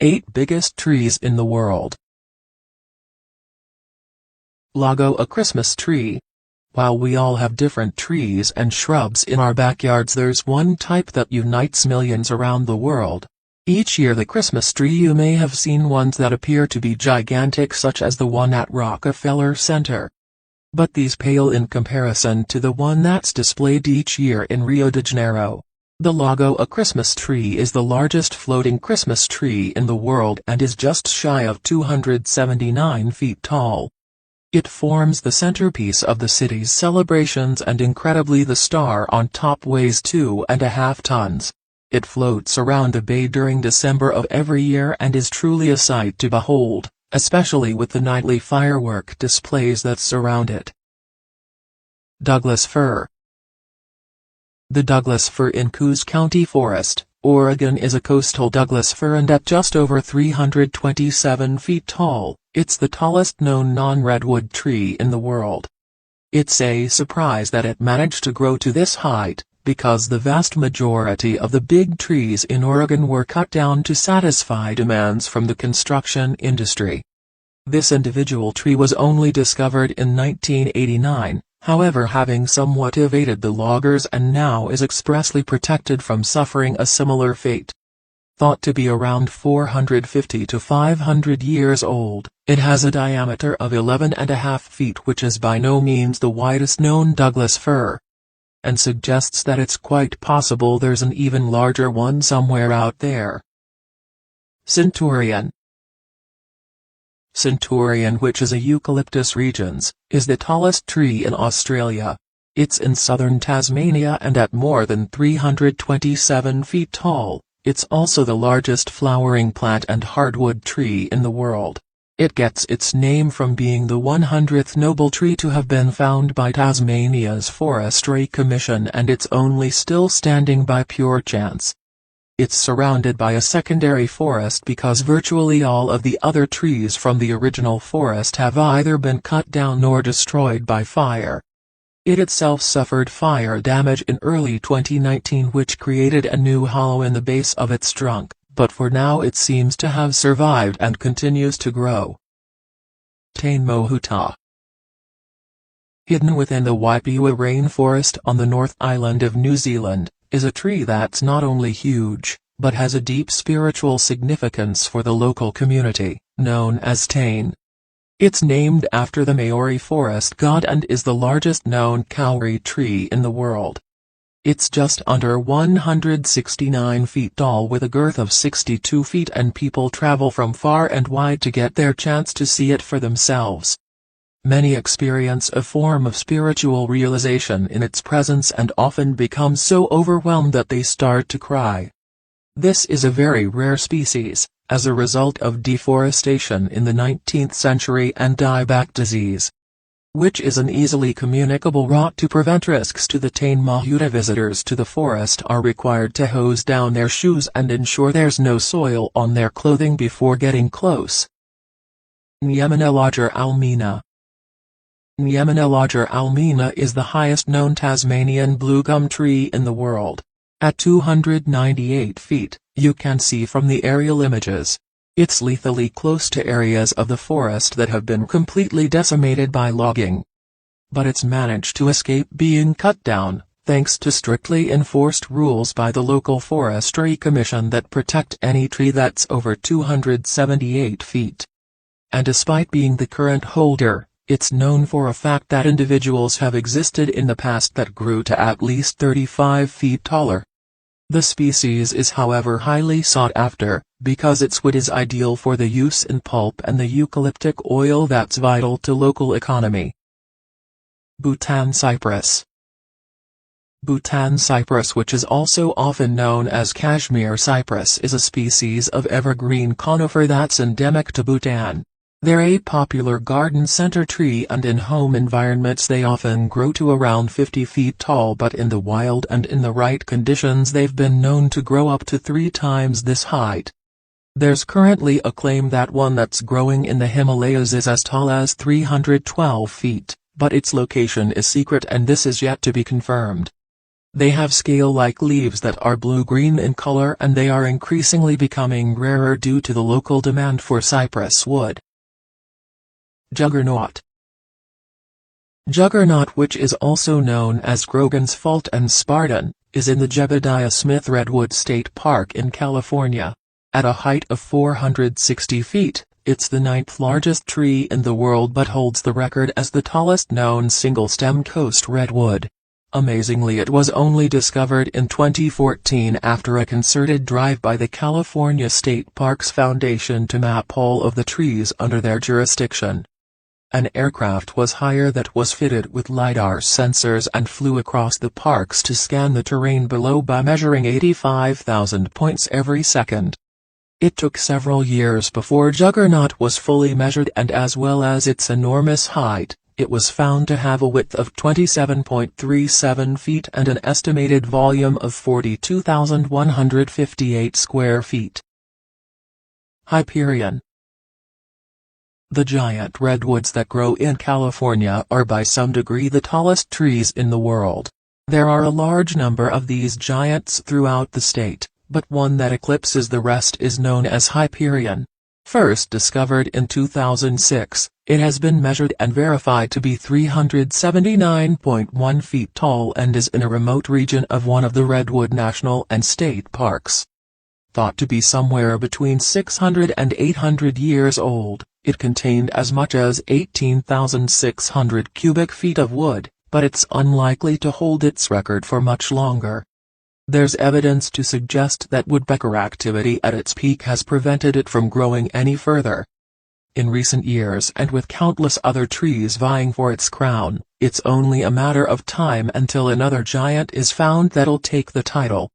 8 biggest trees in the world. Lago, a Christmas tree. While we all have different trees and shrubs in our backyards, there's one type that unites millions around the world. Each year the Christmas tree, you may have seen ones that appear to be gigantic, such as the one at Rockefeller Center. But these pale in comparison to the one that's displayed each year in Rio de Janeiro. The Lago, a Christmas tree, is the largest floating Christmas tree in the world and is just shy of 279 feet tall. It forms the centerpiece of the city's celebrations, and incredibly the star on top weighs 2.5 tons. It floats around the bay during December of every year and is truly a sight to behold, especially with the nightly firework displays that surround it. Douglas fir. The Douglas fir in Coos County Forest, Oregon, is a coastal Douglas fir, and at just over 327 feet tall, it's the tallest known non-redwood tree in the world. It's a surprise that it managed to grow to this height, because the vast majority of the big trees in Oregon were cut down to satisfy demands from the construction industry. This individual tree was only discovered in 1989, however, having somewhat evaded the loggers, and now is expressly protected from suffering a similar fate. Thought to be around 450 to 500 years old, it has a diameter of 11.5 feet, which is by no means the widest known Douglas fir, and suggests that it's quite possible there's an even larger one somewhere out there. Centurion. Centurion, which is a Eucalyptus regens, is the tallest tree in Australia. It's in southern Tasmania and at more than 327 feet tall. It's also the largest flowering plant and hardwood tree in the world. It gets its name from being the 100th noble tree to have been found by Tasmania's Forestry Commission, and it's only still standing by pure chance. It's surrounded by a secondary forest because virtually all of the other trees from the original forest have either been cut down or destroyed by fire. It itself suffered fire damage in early 2019, which created a new hollow in the base of its trunk, but for now it seems to have survived and continues to grow. Tane Mohuta. Hidden within the Waipua rainforest on the North Island of New Zealand, is a tree that's not only huge, but has a deep spiritual significance for the local community, known as Tane. It's named after the Maori forest god and is the largest known kauri tree in the world. It's just under 169 feet tall with a girth of 62 feet, and people travel from far and wide to get their chance to see it for themselves. Many experience a form of spiritual realization in its presence and often become so overwhelmed that they start to cry. This is a very rare species, as a result of deforestation in the 19th century and dieback disease, which is an easily communicable rot. To prevent risks to the Tane Mohuta, visitors to the forest are required to hose down their shoes and ensure there's no soil on their clothing before getting close. Nyemanelager almina. Nyemanelager almina is the highest known Tasmanian bluegum tree in the world. At 298 feet, you can see from the aerial images. It's lethally close to areas of the forest that have been completely decimated by logging. But it's managed to escape being cut down, thanks to strictly enforced rules by the local Forestry Commission that protect any tree that's over 278 feet. And despite being the current holder, it's known for a fact that individuals have existed in the past that grew to at least 35 feet taller. The species is, however, highly sought after, because its wood is ideal for the use in pulp and the eucalyptic oil that's vital to local economy. Bhutan cypress. Bhutan cypress, which is also often known as Kashmir cypress, is a species of evergreen conifer that's endemic to Bhutan. They're a popular garden center tree, and in home environments they often grow to around 50 feet tall, but in the wild and in the right conditions they've been known to grow up to 3 times this height. There's currently a claim that one that's growing in the Himalayas is as tall as 312 feet, but its location is secret and this is yet to be confirmed. They have scale-like leaves that are blue-green in color, and they are increasingly becoming rarer due to the local demand for cypress wood. Juggernaut. Juggernaut, which is also known as Grogan's Fault and Spartan, is in the Jebediah Smith Redwood State Park in California. At a height of 460 feet, it's the 9th largest tree in the world but holds the record as the tallest known single-stem coast redwood. Amazingly, it was only discovered in 2014 after a concerted drive by the California State Parks Foundation to map all of the trees under their jurisdiction. An aircraft was hired that was fitted with LiDAR sensors and flew across the parks to scan the terrain below by measuring 85,000 points every second. It took several years before Juggernaut was fully measured, and as well as its enormous height, it was found to have a width of 27.37 feet and an estimated volume of 42,158 square feet. Hyperion. The giant redwoods that grow in California are by some degree the tallest trees in the world. There are a large number of these giants throughout the state, but one that eclipses the rest is known as Hyperion. First discovered in 2006, it has been measured and verified to be 379.1 feet tall and is in a remote region of one of the Redwood National and State Parks. Thought to be somewhere between 600 and 800 years old, it contained as much as 18,600 cubic feet of wood, but it's unlikely to hold its record for much longer. There's evidence to suggest that woodpecker activity at its peak has prevented it from growing any further. In recent years, and with countless other trees vying for its crown, it's only a matter of time until another giant is found that'll take the title.